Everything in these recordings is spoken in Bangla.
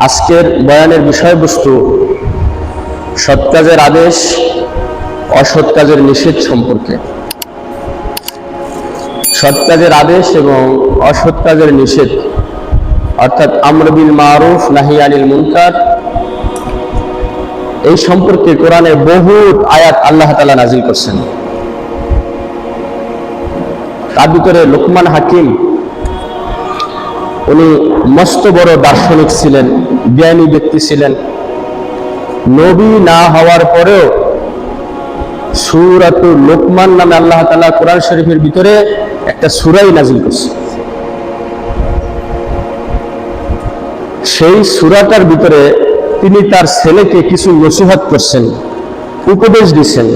আজকের বয়ানের বিষয়বস্তু সৎ কাজের আদেশ, অসৎ কাজের নিষেধ সম্পর্কে। সৎ কাজের আদেশ এবং অসৎ কাজের নিষেধ অর্থাৎ আমর বিল মারুফ নাহি আনিল মুনকার, এই সম্পর্কে কোরআনে বহু আয়াত আল্লাহ তাআলা নাজিল করছেন। তার ভিতরে লোকমান হাকিম, উনি মস্ত বড় দার্শনিক ছিলেন, জ্ঞানী ব্যক্তি ছিলেন। নবী না হওয়ার পরেও সূরাতুল লোকমান নামে আল্লাহ তাআলা কোরআন শরীফের ভিতরে একটা সূরাই নাজিল করছে। সেই সূরাটার ভিতরে তিনি তার ছেলেকে কিছু নসিহত করছেন, উপদেশ দিচ্ছেন।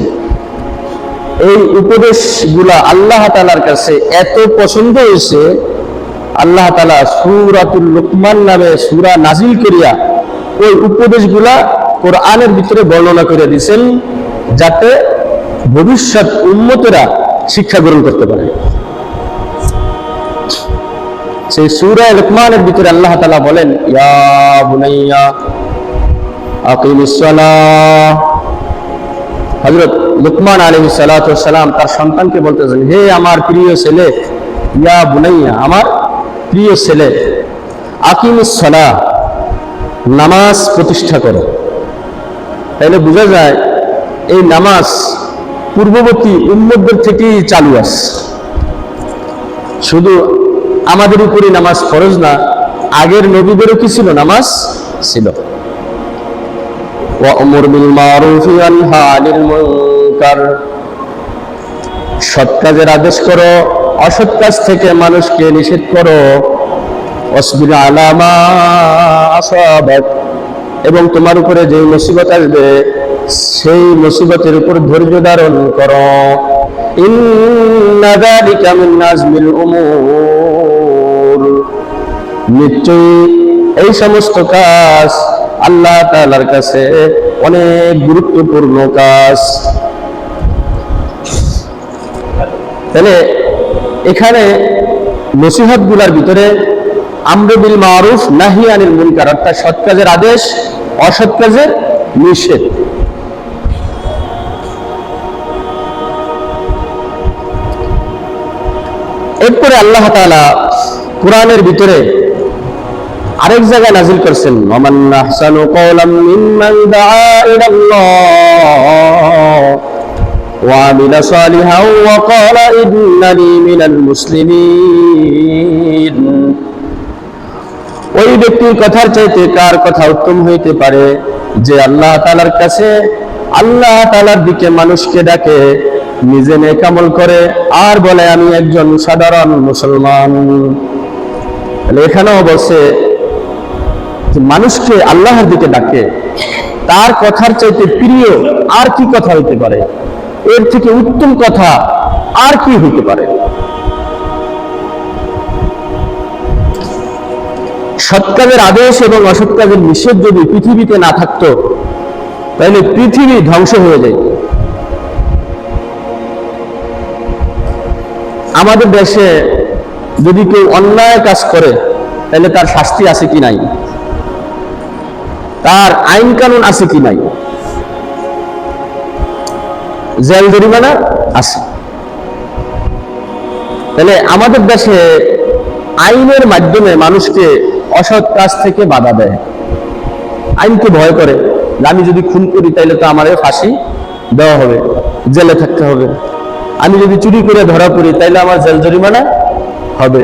এই উপদেশগুলা আল্লাহ তাআলার কাছে এত পছন্দ হয়েছে, আল্লাহ তাআলা সূরাতুল লোকমান নামে সূরা নাজিল করিয়া ওই উপদেশগুলা কোরআনের ভিতরে বর্ণনা করে দিয়েছেন, যাতে ভবিষ্যৎ উম্মতেরা শিক্ষা গ্রহণ করতে পারে। সেই সূরা লোকমানের ভিতরে আল্লাহ তাআলা বলেন, ইয়া বুনাইয়া আকিমিস সালাহ। হযরত লোকমান আলাইহিস সালাতু ওয়াস সালাম তার সন্তানকে বলতেছেন, হে আমার প্রিয় ছেলে, ইয়া বুনাইয়া, আমার প্রিয় ছেলে, আকিমিস সালাহ, নামাজ প্রতিষ্ঠা করো। তাহলে বোঝা যায় এই নামাজ পূর্ববর্তী উম্মতদের থেকেই চালু আছে। শুধু আমাদের উপরই নামাজ ফরজ না, আগের নবীদেরও কি ছিল? নামাজ ছিল। ওয়া'মুর বিল মারুফি ওয়ানহা আনিল মুনকার, সৎ কাজের আদেশ করো, অসৎ কাজ থেকে মানুষকে নিষেধ করো। ওয়াসবির আলা মা আসাবাক, এবং তোমার উপরে যে মুসিবত আসবে সেই মুসিবতের উপর ধৈর্য ধারণ করো। ইন্না যালিকা মিন আজমিল উমুর, নিশ্চয়ই এই সমস্ত কাজ আল্লাহ তাআলার কাছে অনেক গুরুত্বপূর্ণ কাজ। তাহলে এখানে নসিহত গুলার ভিতরে আমর বিল মারুফ নাহি আনিল মুনকার, অর্থাৎ সৎ কাজের আদেশ, অসৎ কাজের নিষেধ। এরপরে আল্লাহ তাআলা কোরআনের ভিতরে আরেক জায়গায় নাজিল করছেন, ওমান আহসানু কওলাম মিম্মান দাআ ইলাল্লাহ ওয়া আমিলা সালিহান ওয়া ক্বালা ইন্নানি মিনাল মুসলিমিন। ওই ব্যক্তির কথার চাইতে কার কথা উত্তম হইতে পারে যে আল্লাহ তাআলার কাছে, আল্লাহ তাআলার দিকে মানুষকে ডাকে, নিজে নেক আমল করে আর বলে আমি একজন সাধারণ মুসলমান। এখানেও বলছে মানুষকে আল্লাহর দিকে ডাকে, তার কথার চাইতে প্রিয় আর কি কথা হইতে পারে? এর থেকে উত্তম কথা আর কি হইতে পারে? সৎ কাজের আদেশ এবং অসৎ কাজের নিষেধ যদি পৃথিবীতে না থাকতো, তাহলে পৃথিবী ধ্বংস হয়ে যায়। আমাদের দেশে যদি কেউ অন্যায় কাজ করে, তাহলে তার শাস্তি আছে কি নাই? তার আইন কানুন আছে কি নাই? জেল জরিমানা আছে। তাহলে আমাদের দেশে আইনের মাধ্যমে মানুষকে অসৎ কাজ থেকে বাধা দেয়। আইনকে ভয় করে, আমি যদি খুন করি তাহলে তো আমারে ফাঁসি দেওয়া হবে, জেলে থাকতে হবে। আমি যদি চুরি করে ধরা পড়ি তাহলে আমার জেল জরিমানা হবে।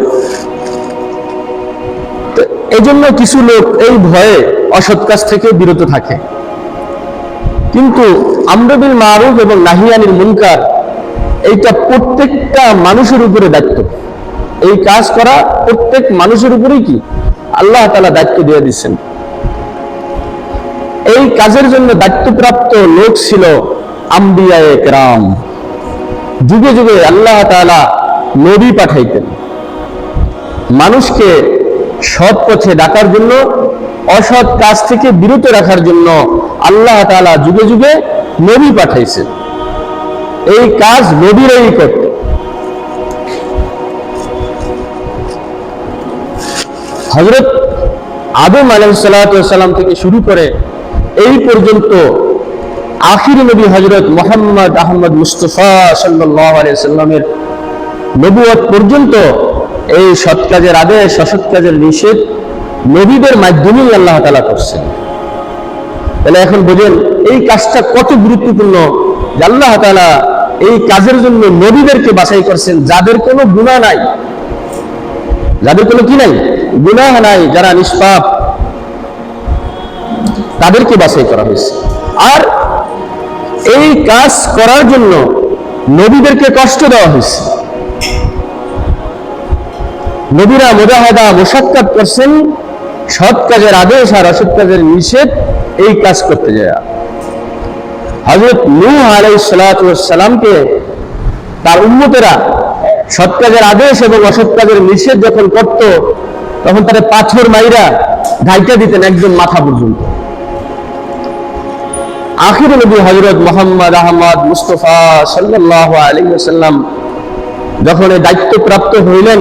তো এই জন্য কিছু লোক এই ভয়ে অসৎ কাজ থেকে বিরত থাকে। কিন্তু আমর বিল মারুফ এবং নাহি আনিল মুনকার, এইটা প্রত্যেকটা মানুষের উপরে দায়িত্ব। এই কাজ করা প্রত্যেক মানুষের উপরেই কি আল্লাহ তাআলা দায়িত্ব দিয়ে দিচ্ছেন। এই কাজের জন্য দায়িত্বপ্রাপ্ত লোক ছিল আম্বিয়ায়ে কেরাম। যুগে যুগে আল্লাহ তাআলা নবী পাঠাইতেন মানুষকে সৎ পথে ডাকার জন্য, অসৎ কাজ থেকে বিরত রাখার জন্য। আল্লাহ তাআলা যুগে যুগে নবী পাঠাইছেন, এই কাজ নবীরাই করত। হযরত আদম আলাইহিস সালাম থেকে শুরু করে এই পর্যন্ত আখিরি নবী হযরত মুহাম্মদ আহমদ মুস্তাফা সাল্লাল্লাহু আলাইহি সাল্লামের নবুয়ত পর্যন্ত এই সৎ কাজের আদেশ, অসৎ কাজের নিষেধ নবীদের মাধ্যমেই আল্লাহ তাআলা করছেন। তাহলে এখন বুঝেন এই কাজটা কত গুরুত্বপূর্ণ যে আল্লাহ তাআলা এই কাজের জন্য নবীদেরকে বাছাই করছেন, যাদের কোনো গুনাহ নাই, যাদের কোনো কি নাই, গুনাহ নাই, যারা নিষ্পাপ, তাদেরকে বাছাই করা হয়েছে। আর এই কাজ করার জন্য নবীদেরকে কষ্ট দেওয়া হয়েছে। নবীরা মুজাহাদা মুশাক্কাত করছেন সৎ কাজের আদেশ আর অসৎ কাজের নিষেধ এই কাজ করতে যায়। হযরত নূহ আলাইহিস সালামকে তার উম্মতেরা সৎ কাজের আদেশ এবং অসৎ কাজের নিষেধ যখন করত, তখন তারা পাথর মাইরা ঢাইকা দিতেন একদম মাথা পর্যন্ত। আখির নবী হযরত মুহাম্মদ আহমদ মুস্তাফা সাল্লাল্লাহু আলাইহি ওয়াসাল্লাম যখন এই দায়িত্ব প্রাপ্ত হইলেন,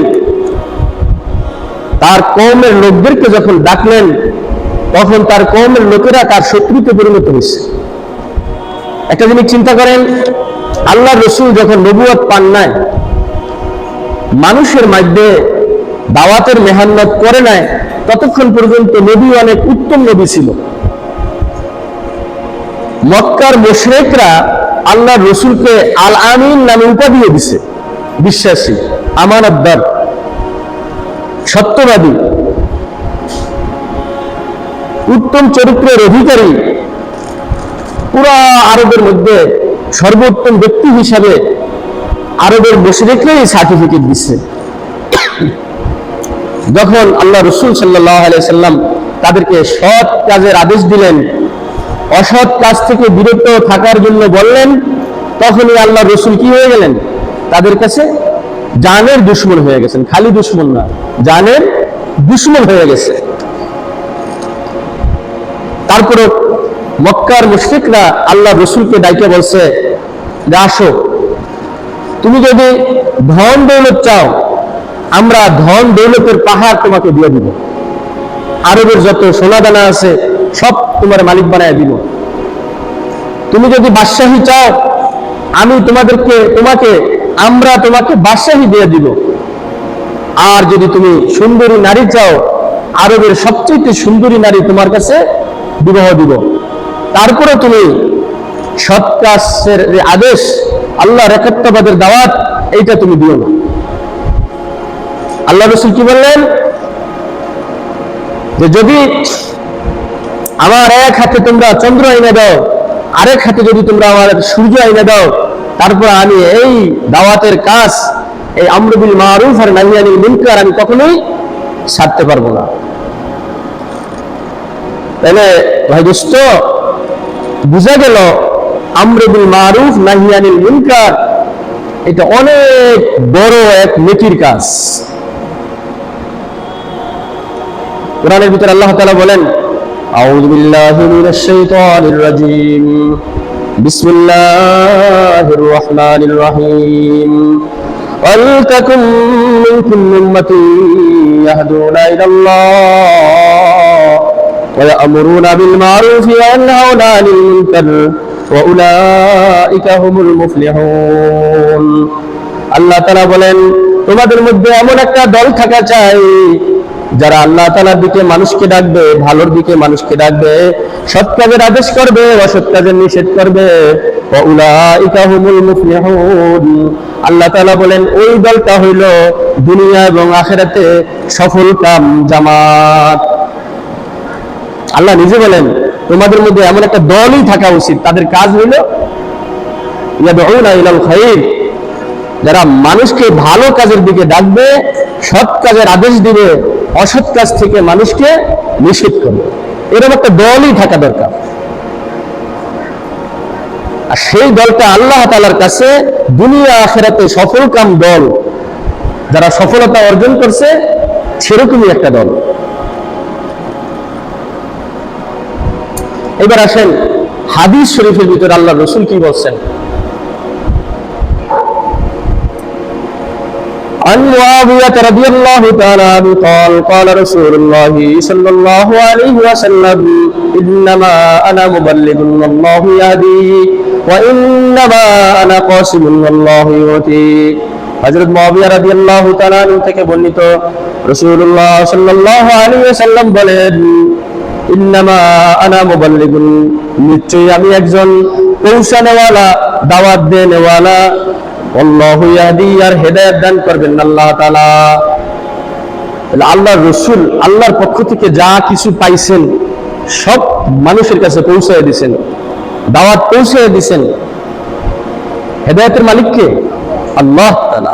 তার কওমের লোকদেরকে যখন ডাকলেন, তখন তার কওমের লোকেরা তার শত্রুতে পরিণত হয়েছে। একটা জিনিস চিন্তা করেন, আল্লাহর রাসূল যখন নবুয়ত পান নাই, মানুষের মধ্যে দাওয়াতের মেহনত করে নাই, ততক্ষণ পর্যন্ত নবী অনেক উত্তম নবী ছিল। মক্কার মুশরিকরা আল্লাহর রাসূলকে আল আমিন নামে উপাধি দিয়েছে, বিশ্বাসী, আমানতদার, সত্যবাদী, উত্তম চরিত্রের অধিকারী, পুরা আরবের মধ্যে সর্বোত্তম ব্যক্তি হিসাবে আরবের মুশরিকরাই সার্টিফিকেট দিচ্ছে। যখন আল্লাহ রাসূল সাল্লাল্লাহু আলাইহি সাল্লাম তাদেরকে সৎ কাজের আদেশ দিলেন, অসৎ কাজ থেকে বিরত থাকার জন্য বললেন, তখনই আল্লাহ রাসূল কি হয়ে গেলেন? তাদের কাছে জানের দুশমন হয়ে গেছেন। খালি দুশমন না, জানের দুশমন হয়ে গেছে। তারপরে মক্কার মুশরিকরা আল্লাহ রাসূলকে ডাইকে বলছে যে, আসো, তুমি যদি ধন দৌলত চাও, আমরা ধন দৌলতের পাহাড় তোমাকে দিয়ে দিব, আরবের যত সোনা দানা আছে সব তোমার মালিক বানায় দিব। তুমি যদি বাদশাহী চাও, আমরা তোমাকে বাদশাহী দিয়ে দিব। আর যদি তুমি সুন্দরী নারী চাও, আরবের সবচেয়ে সুন্দরী নারী তোমার কাছে বিবাহ দিব। তারপরে তুমি সৎ কাজের আদেশ, আল্লাহর একাত্মবাদের দাওয়াত, এইটা তুমি দিও না। আল্লাহ রাসূল কি বললেন? যে যদি আমার এক হাতে তোমরা চন্দ্র এনে দাও, আরেক হাতে যদি তোমরা আমার সূর্য এনে দাও, তারপর আমি এই দাওয়াতের কাজ, এই আমর বিল মারুফ আর নাহি আনিল মুনকার আমি কখনোই ছাড়তে পারবো না। তাহলে ভাই দোস্ত, বুঝা গেল আমর বিল মারুফ নাহি আনিল মুনকার এটা অনেক বড় এক নেকির কাজ। কোরআনের ভিতরে আল্লাহ তাআলা বলেন, আউযু বিল্লাহি মিনাশ শাইতানির রাজীম, বিসমিল্লাহির রহমানির রহিম, ওয়াল তাকুম মিনকুম উম্মাতুন ইয়াহদুনা ইলাল্লাহ ওয়া ইয়া'মুরুনা বিল মারুফ ওয়া ইয়ানহাউনা আনিল মুনকার ওয়া উলাইকা হুমুল মুফলিহুন। আল্লাহ তাআলা বলেন, তোমাদের মধ্যে এমন একটা দল থাকা চাই যারা আল্লাহ তাআলার দিকে মানুষকে ডাকবে, ভালোর দিকে মানুষকে ডাকবে, সৎ কাজের আদেশ করবে, অসৎ কাজের নিষেধ করবে। ওয়া উলাইকা হুমুল মুফলিহুন। আল্লাহ তাআলা বলেন, ওই দলটা হইল দুনিয়া এবং আখিরাতে সফল কাম জামাত। আল্লাহ নিজে বলেন, তোমাদের মধ্যে এমন একটা দলই থাকা উচিত, তাদের কাজ হইল ইয়াদউনা ইলাল খায়র, যারা মানুষকে ভালো কাজের দিকে ডাকবে, সৎ কাজের আদেশ দিবে, অসৎ কাজ থেকে মানুষকে নিষেধ করবে। এরকম একটা দলই থাকা দরকার। আর সেই দলটা আল্লাহ তাআলার কাছে দুনিয়া আখিরাতে সফল কাম দল, যারা সফলতা অর্জন করছে, সেরকমই একটা দল। এবার আসেন হাদিস শরীফের ভিতরে আল্লাহ রাসূল কি বলছেন। عن معاوية رضي الله تعالى عنه قال قال رسول الله صلى الله عليه وسلم إنما أنا مبلغ والله يهدي وإنما أنا قاسم والله يؤتي হযরত মুআবিয়া রাদিয়াল্লাহু তাআলা আনহু থেকে বর্ণিত রাসূলুল্লাহ সাল্লাল্লাহু আলাইহি ওয়াসাল্লাম বলেন ইন্নামা আনা মুবাল্লিগুন নিশ্চয়ই আমি একজন পৌঁছানেওয়ালা দাওয়াত দেনেওয়ালা আল্লাহু ইয়াহদি আর হেদায়েত দান করবেন আল্লাহ তাআলা আল্লাহর রাসূল আল্লাহর পক্ষ থেকে যা কিছু পাইছেন সব মানুষের কাছে পৌঁছায় দিবেন দাওয়াত পৌঁছায় দিবেন হেদায়েতের মালিক কে আল্লাহ তাআলা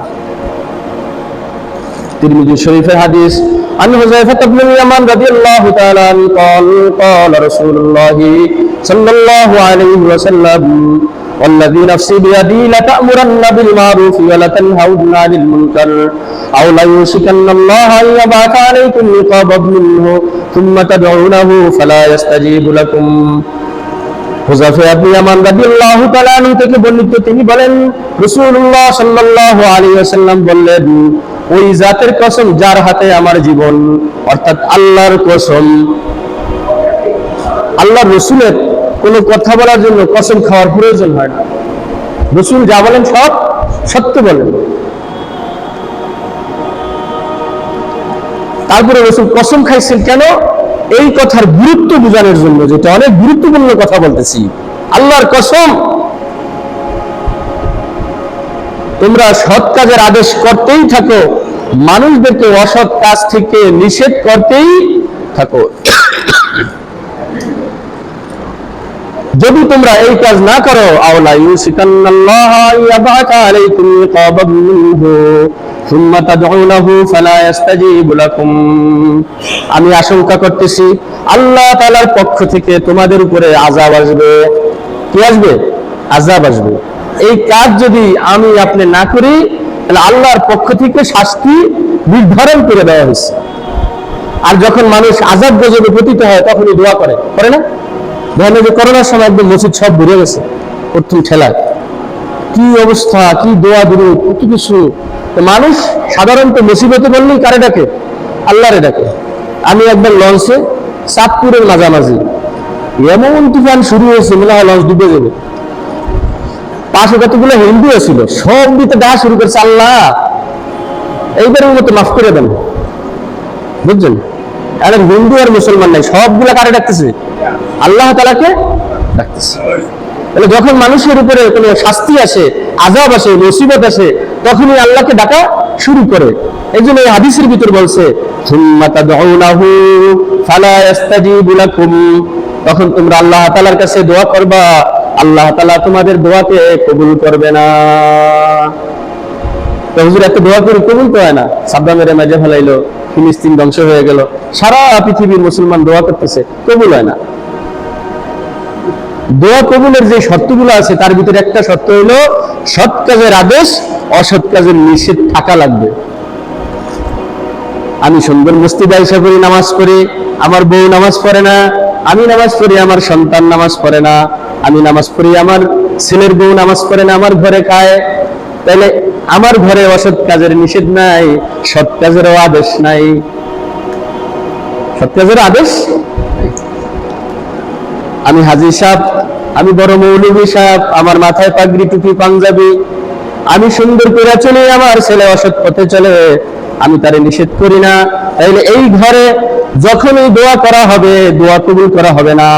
তিরমিজি শরীফের হাদিস عن حذيفة بن اليمان رضي الله تعالى عنه قال قال رسول الله صلى الله عليه وسلم والذي نفسي بيدي لتأمرن بالمعروف ولتنهون عن المنكر أو ليوشكن الله أن يبعث عليكم عقابا منه ثم تدعونه فلا يستجيب لكم হুযায়ফা ইবনে ইয়ামান রাদিয়াল্লাহু তাআলা আনহু থেকে বর্ণিত তিনি বলেন রাসূলুল্লাহ সাল্লাল্লাহু আলাইহি ওয়াসাল্লাম বললেন ওই জাতের কসম যার হাতে আমার জীবন অর্থাৎ আল্লাহর কসম আল্লাহর রাসূলের কোনো কথা বলার জন্য কসম খাওয়ার প্রয়োজন হয় না রাসূল যা বলেন সব সত্য বলেন তারপরে রাসূল কসম খাইছেন কেন এই কথার গুরুত্ব বোঝানোর জন্য যেটা অনেক গুরুত্বপূর্ণ কথা বলতেছি আল্লাহর কসম তোমরা সৎ কাজের আদেশ করতেই থাকো মানুষদেরকে অসৎ কাজ থেকে নিষেধ করতেই থাকো যদি তোমরা এই কাজ না করো আওলা ইউসিকান্নাল্লাহু ইয়াবাতা আলাইকুম ইকাবাম মিনহু সুম্মা তাদউনাহু ফালা ইস্তাজিবু লাকুম আমি আশঙ্কা করতেছি আল্লাহ তাআলার পক্ষ থেকে তোমাদের উপরে আযাব আসবে কি আসবে আযাব আসবে এই কাজ যদি আমি আপনি না করি তাহলে আল্লাহর পক্ষ থেকে শাস্তি নির্ধারণ করে দেওয়া হয়েছে আর যখন মানুষ আযাব গজবে পতিত হয় তখনই দোয়া করে না দেখেন যে করোনার সময় একদম মসজিদ সব ভরে গেছে প্রথম ঠেলায় কি অবস্থা কি দোয়া দিবে কত কিছু মানুষ সাধারণত মুসিবতে বললেই কারে ডাকে আল্লাহরে ডাকে আমি একবার লঞ্চে চাঁদপুরের মাঝামাঝি এমন তুফান শুরু হয়েছে মনে হয় লঞ্চ ডুবে যাবে পাশে কতগুলো হিন্দু ছিল সব দিতে ডাকা শুরু করছে আল্লাহ এইবারের মতো মাফ করে দেন বুঝছেন এখন হিন্দু আর মুসলমান নাই সবগুলা কারে ডাকতেছে আল্লাহ তাআলাকে ডাকতেছে তাহলে যখন মানুষের উপরে কোনো শাস্তি আসে আযাব আসে মুসিবত আসে তখনই আল্লাহকে ডাকা শুরু করে এইজন্য এই হাদিসের ভিতর বলছে সুম্মা তাদউনাহু ফালা ইস্তাজিবু লাকুম তখন তোমরা আল্লাহ তাআলার কাছে দোয়া করবা আল্লাহ তাআলা তোমাদের দোয়াকে কবুল করবে না তো হুজুর এত দোয়া করে কবুল তো হয় না সাদ্দামের মাঝে ফেলাইলো ফিলিস্তিন ধ্বংস হয়ে গেল সারা পৃথিবীর মুসলমান দোয়া করতেছে কবুল হয় না দোয়া কবুলের যে শর্তগুলো আছে তার ভিতরে একটা শর্ত হলো সৎ কাজের আদেশ অসৎ কাজের নিষেধ থাকা লাগবে আমি সুন্দর মসজিদে এসে পড়ি নামাজ পড়ি আমার বউ নামাজ পড়ে না আমি নামাজ পড়ি আমার সন্তান নামাজ পড়ে না আমি নামাজ পড়ি আমার ছেলের বউ নামাজ পড়ে না আমার ঘরে খায় তাহলে আমার ঘরে অসৎ কাজের নিষেধ নাই সৎ কাজেরও আদেশ নাই সৎ কাজের আদেশ আমি হাজী সাহেব আমি বড় মৌলভী সাহেব আমার মাথায় পাগড়ি টুপি পাঞ্জাবি আমি সুন্দর করে চলে আমার ছেলে অসৎ পথে চলে আমি তারে নিষেধ করি না তাইলে এই ঘরে যখনই দোয়া করা হবে দোয়া কবুল করা হবে না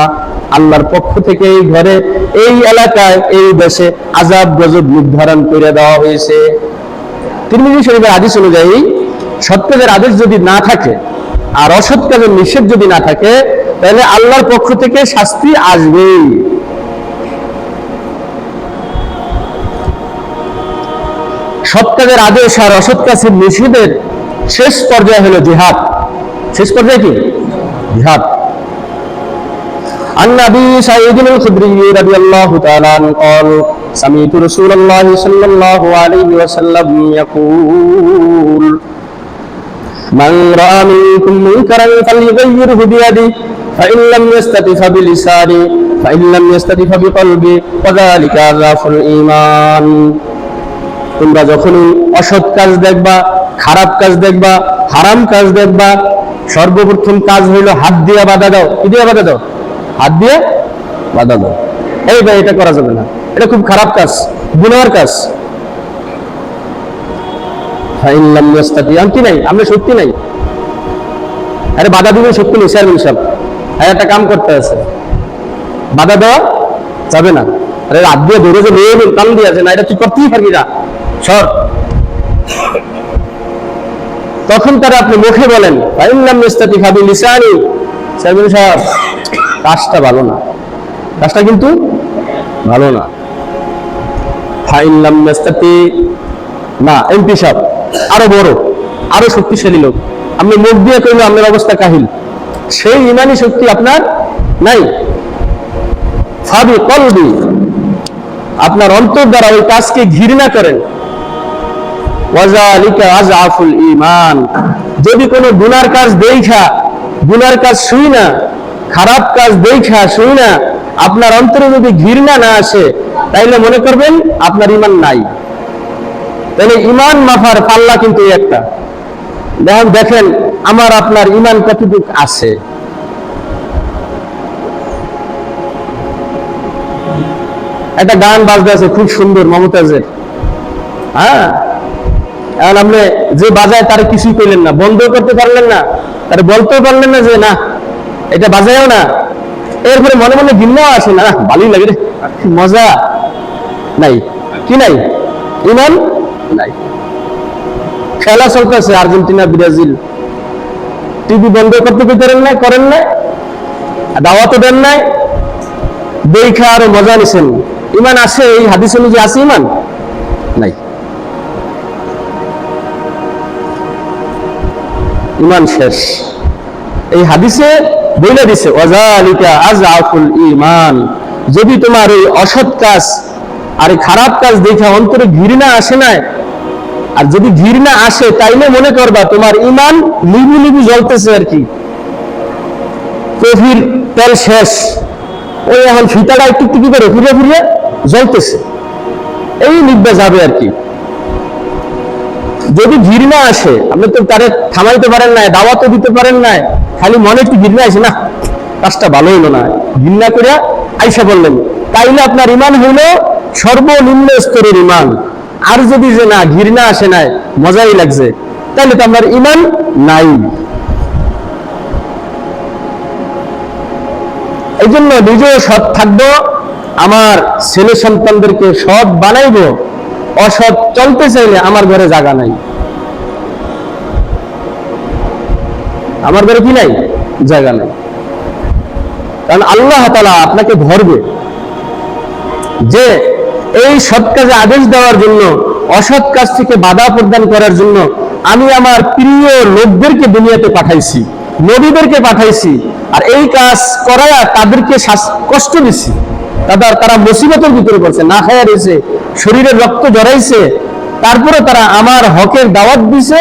আল্লাহর পক্ষ থেকে এই ঘরে এই এলাকায় এই দেশে আযাব গজব নির্ধারণ করে দেওয়া হয়েছে তিরমিজি শরীফের হাদিস অনুযায়ী সৎ কাজের আদেশ যদি না থাকে আর অসৎ কাজের নিষেধ যদি না থাকে তাহলে আল্লাহর পক্ষ থেকে শাস্তি আসবেই সৎ কাজের আদেশ আর অসৎ কাজের নিষেধের শেষ পর্যায়ে হলো জিহাদ শেষ পর্যায়ে কি জিহাদ عن أبي سعيد الخدري رضي الله تعالى عنه قال سمعت رسول الله صلى الله عليه وسلم يقول من رأى منكم منكرا فليغيره بيده فإن لم يستطع فبلسانه فإن لم يستطع فبقلبه وذلك أضعف الإيمان তোমরা যখনই অসৎ কাজ দেখবা খারাপ কাজ দেখবা, হারাম কাজ দেখবা, সর্বপ্রথম কাজ হইল হাত দিয়ে বাধা দাও। কি দিয়ে বাধা দাও? হাত দিয়ে বাধা দাও। এই ভাই এটা করা যাবে না, এটা খুব খারাপ কাজ, গুনার কাজ। কি নাই, আমরা শক্তি নাই, আরে বাধা দিবেন শক্তি নেই চেয়ারম্যান সাহেব, একটা কাম করতে আছে, বাধা দেওয়া যাবে না। আরে হাত দিয়ে ধরে যে মেয়ে কান দিয়ে আছে না, এটা তুই করতেই পারবি না, সর। তখন তারা আপনি মুখে বলেন চেয়ারম্যান সাহেব কাজটা ভালো না, কাজটা কিন্তু ভালো না। না এমপি সাহেব আরো বড়, আরো শক্তিশালী লোক, আপনি মুখ দিয়ে কইলে আপনার অবস্থা কাহিল, সেই ইমানি শক্তি আপনার নাই। ফাবি কলবি, আপনার অন্তর দ্বারা ওই কাজকে ঘৃণা করেন। ওয়াজালিকা আযআফুল ঈমান, যদি কোনো গুনার কাজ দেখা, গুনার কাজ শুই না, খারাপ কাজ দেখা শুই না, আপনার অন্তরে যদি ঘৃণা না আসে, তাইলে মনে করবেন আপনার ঈমান নাই। তাহলে ঈমান মাফার পাল্লা কিন্তু একটা। দেখেন আমার আপনার ঈমান কতটুকু আছে। একটা গান বাজতে আছে খুব সুন্দর মমতাজের, হ্যাঁ, এখন আপনি যে বাজায় তার কিছুই কইলেন না, বন্ধ করতে পারলেন না, তার বলতেও পারলেন না যে না এটা বাজায়ও না, এরপরে মনে মনে ঘৃণাও আসে না, ভালোই লাগে রে, মজা নাই। কি নাই? ঈমান নাই। খেলা চলতেছে আর্জেন্টিনা ব্রাজিল, টিভি বন্ধ করতে পারেন না, করেন না, দাওয়াতও দেন নাই, দেখা আরো মজা নিছেন। ঈমান আছে? এই হাদিস অনুযায়ী আছে ঈমান? নাই, ঈমান শেষ। এই হাদিসে বলে দিছে ওয়াজালিকা আযআফুল ঈমান, যদি তোমার এই অসৎ কাজ আর খারাপ কাজ দেখে অন্তরে ঘৃণা আসে না, আর যদি ঘৃণা আসে তাইলে মনে করবা তোমার ঈমান লিবু লিবু জ্বলতেছে আর কি, কফির তেল শেষ, ওই এখন ফিতাটা একটু টিকি করে ফিরে ফিরে জ্বলতেছে, এই লিখবে যাবে আর কি। যদি ঘৃণা আসে, আপনি তো তারে থামাইতে পারেন না, দাওয়াতও দিতে পারেন না, খালি মনে একটু ঘৃণা আসে না, কাজটা ভালো হইলো না, ঘৃণা করে আইসা বললেন, তাইলে আপনার ঈমান হইল সর্বনিম্ন স্তরের ঈমান। আর যদি যে না ঘৃণা আসে নাই, মজাই লাগছে, তাহলে তো আপনার ঈমান নাই। এই জন্য নিজেও সৎ থাকবো, আমার ছেলে সন্তানদেরকে সৎ বানাইবো। অসৎ চলতে চাইলে আমার ঘরে জায়গা নাই, আমার ঘরে কি নাই? জায়গা নাই। কারণ আল্লাহ তাআলা আপনাকে ধরবে যে এই সৎ কাজে আদেশ দেওয়ার জন্য, অসৎ কাজ থেকে বাধা প্রদান করার জন্য আমি আমার প্রিয় লোকদেরকে দুনিয়াতে পাঠাইছি, নবীদেরকে পাঠাইছি, আর এই কাজ করায়া তাদেরকে কষ্ট দিছি, তারা মুসিবতের ভিতরে পড়ছে, না খায়া রয়েছে, শরীরের রক্ত ঝরাইছে, তারপরে তারা আমার হকের দাওয়াত দিছে,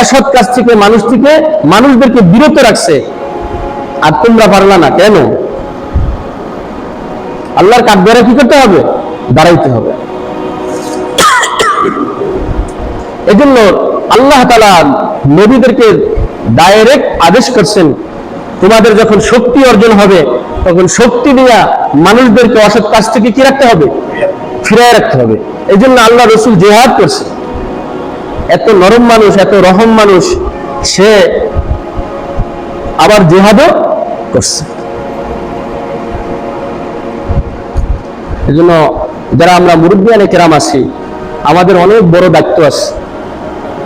অসৎ কাজ থেকে মানুষদেরকে বিরত রাখছে, আর তোমরা পারলা না কেন? আল্লাহর কাঠগড়ায় কি করতে হবে? দাঁড়াইতে হবে। এজন্য আল্লাহ তাআলা নবীদেরকে ডাইরেক্ট আদেশ করছেন, তোমাদের যখন শক্তি অর্জন হবে তখন শক্তি দিয়া মানুষদেরকে অসৎ কাজ থেকে কি রাখতে হবে? ফিরায় রাখতে হবে। এই জন্য আল্লাহ রসুল জিহাদ করছে। এত নরম মানুষ, এত রহম মানুষ, সে আবার জিহাদও করছে। এই জন্য যারা আমরা মুরব্বিয়ানে কেরাম আছি, আমাদের অনেক বড় দায়িত্ব আছে।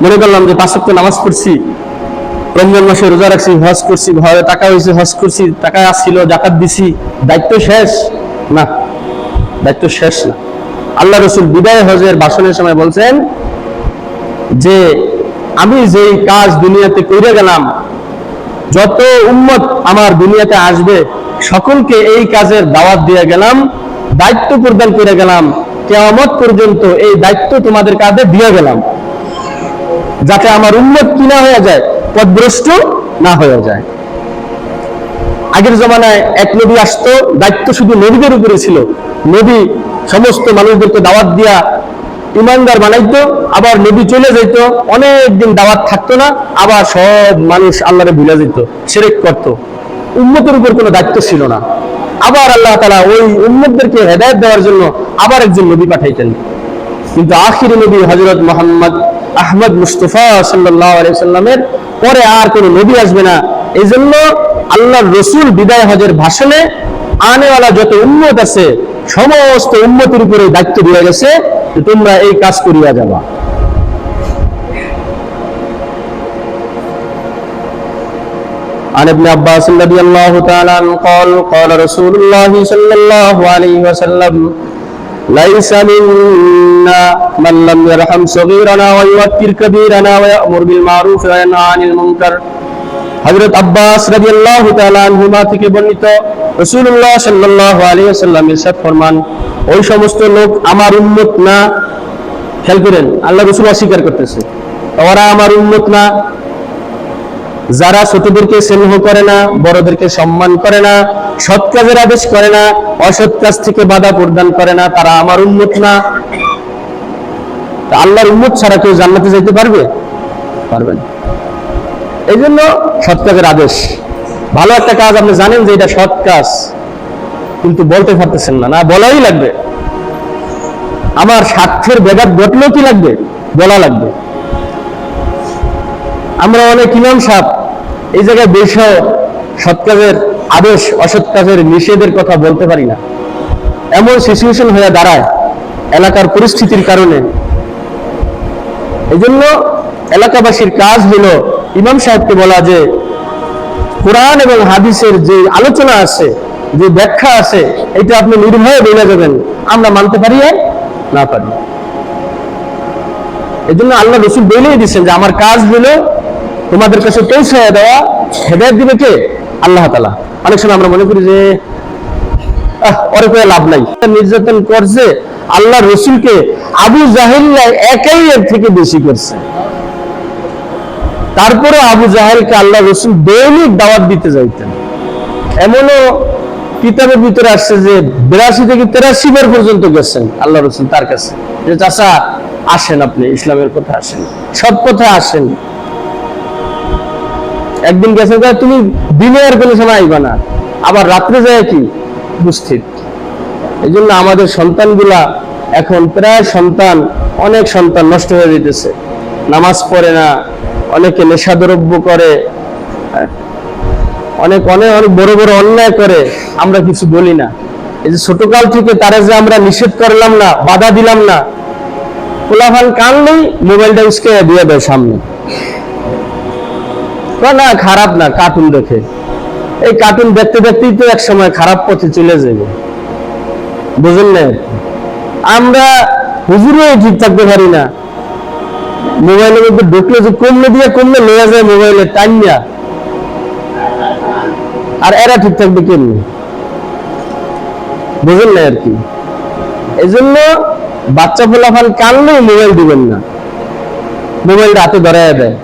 মনে করলাম যে 5 ওয়াক্ত নামাজ পড়ছি, রমজান মাসে রোজা রাখছি, হজ করছি, ঘরে টাকা হয়েছে, হজ করছি, টাকা আসছিল, জাকাত দিছি, দায়িত্ব শেষ? না, দায়িত্ব শেষ না। আল্লাহ রসুল বিদায় হজের ভাষণের সময় বলছেন যে আমি যেই কাজ দুনিয়াতে করে গেলাম, যত উম্মত আমার দুনিয়াতে আসবে সকলকে এই কাজের দাওয়াত দিয়ে গেলাম, দায়িত্ব প্রদান করে গেলাম, কিয়ামত পর্যন্ত এই দায়িত্ব তোমাদের কাঁধে দিয়ে গেলাম, যাতে আমার উম্মত কি না হয়ে যায়, পথভ্রষ্ট না হয়ে যায়। আগের জমানায় এক নবী আসতো, দায়িত্ব শুধু নবীদের উপরে ছিল, নবী সমস্ত মানুষদেরকে দাওয়াত দিয়া ইমানদার বানাইতো, আবার নবী চলে যাইতো, অনেক দিন দাওয়াত থাকতো না, আবার সব মানুষ আল্লাহরে ভুলে যেত, শিরক করত, উম্মতের উপর কোনো দায়িত্ব ছিল না। আবার আল্লাহ তাআলা ওই উম্মতদেরকে হেদায়েত দেওয়ার জন্য আবার একজন নবী পাঠাইতেন। কিন্তু আখিরি নবী হযরত মুহাম্মদ আহমদ মুস্তাফা সাল্লাল্লাহু আলাইহি সাল্লামের পরে আর কোনো নবী আসবে না। এই জন্য আল্লাহর রসুল বিদায় হজের ভাষণে আনেওয়ালা যত উম্মত আছে সমস্ত উম্মতের উপরে দায়িত্ব দিয়ে গেছে যে তোমরা এই কাজ করিয়া যাবা। عن ابن عباس رضي الله تعالى عنه قال قال رسول الله صلى الله عليه وسلم ليس منا من لم يرحم صغيرنا ويوقر كبيرنا ويأمر بالمعروف وينهى عن المنكر। হযরত আব্বাস রাদিয়াল্লাহু তাআলা আনহুমা থেকে বর্ণিত, রাসূলুল্লাহ সাল্লাল্লাহু আলাইহি ওয়াসাল্লাম ইরশাদ ফরমান, ওই সমস্ত লোক আমার উম্মত না। খেয়াল করেন, আল্লাহ রাসূল অস্বীকার করতেছে, ওরা আমার উম্মত না যারা ছোটদেরকে স্নেহ করে না, বড়দেরকে সম্মান করে না, সৎ কাজের আদেশ করে না, অসৎ কাজ থেকে বাধা প্রদান করে না, তারা আমার উম্মত না। আল্লাহর উম্মত ছাড়া কেউ জান্নাতে যাইতে পারবে? পারবে না। এই জন্য সৎ কাজের আদেশ, ভালো একটা কাজ আপনি জানেন যে এটা সৎ কাজ, কিন্তু বলতে পারতেছেন না, না বলাই লাগবে। আমার স্বার্থের ব্যাঘাত ঘটলেও কি লাগবে? বলা লাগবে। আমরা অনেক ইমাম সাহেব এই জায়গায় বেশি সৎ কাজের আদেশ অসৎ কাজের নিষেধের কথা বলতে পারি না, এমন সিচুয়েশন হয়ে দাঁড়ায় এলাকার পরিস্থিতির কারণে। এই জন্য এলাকাবাসীর কাজ হলো ইমাম সাহেবকে বলা যে কোরআন এবং হাদিসের যে আলোচনা আছে, যে ব্যাখ্যা আছে, এটা আপনি নির্ভয়ে বলে যাবেন, আমরা মানতে পারি আর না পারি। এই জন্য আল্লাহ রাসূল বলেই দিচ্ছেন যে আমার কাজ হলো তোমাদের কাছে পৌঁছায় দেওয়া, হেদায়েত দিবে কে? আল্লাহ তাআলা। অনেক সময় আমরা মনে করি যে ওরে করে লাভ নাই, নির্যাতন করছে আল্লাহ রাসূলকে আবু জাহেল একাই এর থেকে বেশি করছে। তারপরে আবু জাহেলকে আল্লাহ রাসূল দৈনিক দাওয়াত দিতে যাইতেন। এমনও কিতাবের ভিতরে আসছে যে 82 থেকে 83 বার পর্যন্ত গেছেন আল্লাহ রাসূল তার কাছে, যে চাচা আসেন, আপনি ইসলামের কথা আসেন, সৎ কথা আসেন। একদিন গেছে তুমি দিনে আর কোনো সময় আইবা না, আবার রাত্রে যায় কি উপস্থিত। এই জন্য আমাদের সন্তানগুলা এখন প্রায় সন্তান, অনেক সন্তান নষ্ট হয়ে যেতেছে, নামাজ পড়ে না, অনেকে নেশাদ্রব্য করে, অনেক অনেক অনেক বড় বড় অন্যায় করে, আমরা কিছু বলি না। এই যে ছোটকাল থেকে তারা যে আমরা নিষেধ করলাম না, বাধা দিলাম না, পোলাপান কানলেই মোবাইলটা উস্কে দিয়ে দেয় সামনে, না খারাপ না, কার্টুন দেখে। এই কার্টুন দেখতে দেখতেই তো এক সময় খারাপ পথে চলে যাবে, বুঝেন না? আমরা হুজুরও ঠিক থাকতে পারি না, মোবাইলের মধ্যে ঢুকলে যে কমলে দিয়ে কমলে নেওয়া যায় মোবাইলে টাইমিয়া, আর এরা ঠিক থাকবে কেমনি? বুঝেন না আর কি। এই জন্য বাচ্চা পোলাপান কানলেও মোবাইল দিবেন না, মোবাইল হাতে ধরায় দেয়।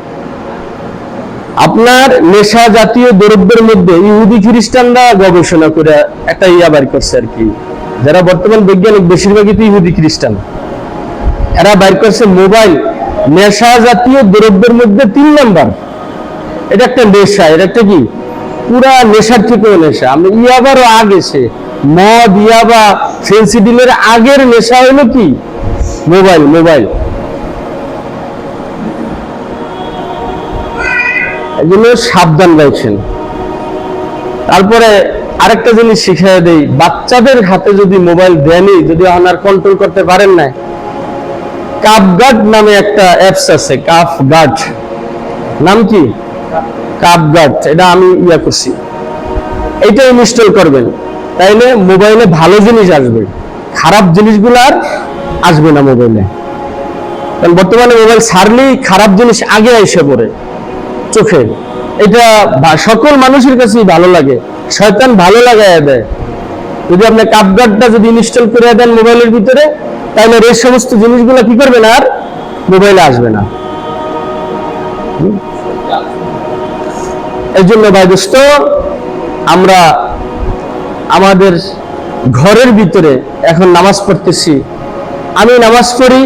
আপনার নেশা জাতীয় দ্রব্যের মধ্যে ইহুদি খ্রিস্টানরা গবেষণা করে একটা বের করছে আর কি, যারা বর্তমান বৈজ্ঞানিক বেশিরভাগই তো ইহুদি খ্রিস্টান, এরা বের করছে মোবাইল নেশা জাতীয় দ্রব্যের মধ্যে 3 নাম্বার। এটা একটা নেশা, এটা একটা কি পুরা নেশার থেকেও নেশা। আমি ইয়াবারও আগেছে, মদ ইয়াবা ফেন্সিডিলের আগের নেশা হলো কি মোবাইল। মোবাইল এগুলো সাবধান রাখছেন। তারপরে আরেকটা জিনিস শিখিয়ে দেই, বাচ্চাদের হাতে যদি মোবাইল দেনই, যদি আপনার কন্ট্রোল করতে পারেন না, কাফগার্ড নামে একটা অ্যাপস আছে, কাফগার্ড নাম কি? কাফগার্ড, এটা আমি করছি, এইটা ইনস্টল করবেন, তাইলে মোবাইলে ভালো জিনিস আসবে, খারাপ জিনিসগুলো আর আসবে না মোবাইলে। কারণ বর্তমানে মোবাইল ছাড়লেই খারাপ জিনিস আগে এসে পড়ে চোখে। এটা সকল মানুষের কাছেই ভালো লাগে, শয়তান ভালো লাগায় দেয়। যদি আপনি কাফগার্ডটা যদি ইনস্টল করে দেন মোবাইলের ভিতরে, তাহলে এই সমস্ত জিনিসগুলো কি করবে না, আর মোবাইলে আসবে না। এই জন্য ভাই দোস্ত, আমরা আমাদের ঘরের ভিতরে এখন নামাজ পড়তেছি, আমি নামাজ পড়ি,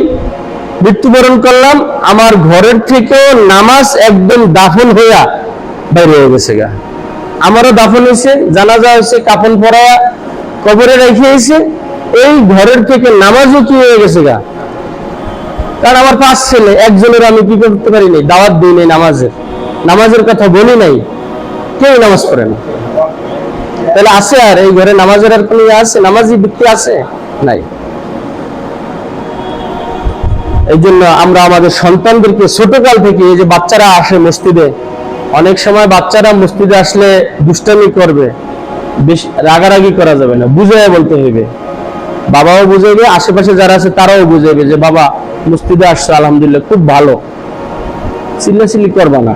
মৃত্যুবরণ করলাম, আমার ঘরের থেকেও নামাজ একদম দাফন হইয়া বাইরে হয়ে গেছে গা। আমারও দাফন হয়েছে, জানাজা হয়েছে, কাফন পরা কবরে রেখে এসে এই ঘরের থেকে নামাজও কি হয়ে গেছে গা। কারণ আমার 5 ছেলে, একজনের আমি কি করতে পারি নাই, দাওয়াত দিই নাই, নামাজের কথা বলি নাই, কেউ নামাজ পড়ে না। তাহলে আছে আর এই ঘরে নামাজের আর কোনো আছে, নামাজি ব্যক্তি আছে নাই। এই জন্য আমরা আমাদের সন্তানদেরকে ছোটকাল থেকে, এই যে বাচ্চারা আসে মসজিদে, অনেক সময় বাচ্চারা মসজিদে আসলে দুষ্টামি করবে, বেশি রাগারাগি করা যাবে না, বুঝাইয়া বলতে হইবে। বাবাও বুঝাইবে, আশেপাশে যারা আছে তারাও বুঝাইবে যে বাবা মসজিদে আসছে আলহামদুলিল্লাহ, খুব ভালো, চিল্লাচিল্লি করবা না।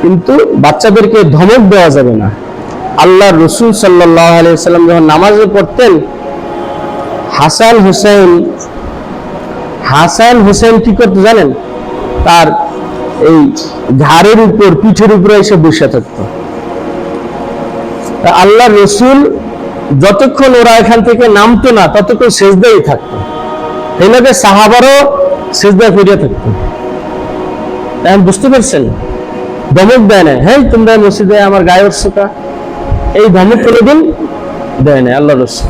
কিন্তু বাচ্চাদেরকে ধমক দেওয়া যাবে না। আল্লাহর রাসূল সাল্লাল্লাহু আলাইহি ওয়াসাল্লাম যখন নামাজে পড়তেন, হাসান হুসেন কি করতে জানেন? তার এই ঘাড়ের উপর, পিঠের উপরে এসে বসে থাকতো। আল্লাহর রাসূল যতক্ষণ ওরা এখান থেকে নামতো না ততক্ষণ সেজদায় থাকতো। এনাকে সাহাবারও সেজদা করিয়া থাকতো। এখন বুঝতে পারছেন? ধমক দেয় না, হ্যাঁ তোমরা মসজিদে আমার গায়ে উঠছো, এই ধমক কোনোদিন দেয় না আল্লাহর রাসূল।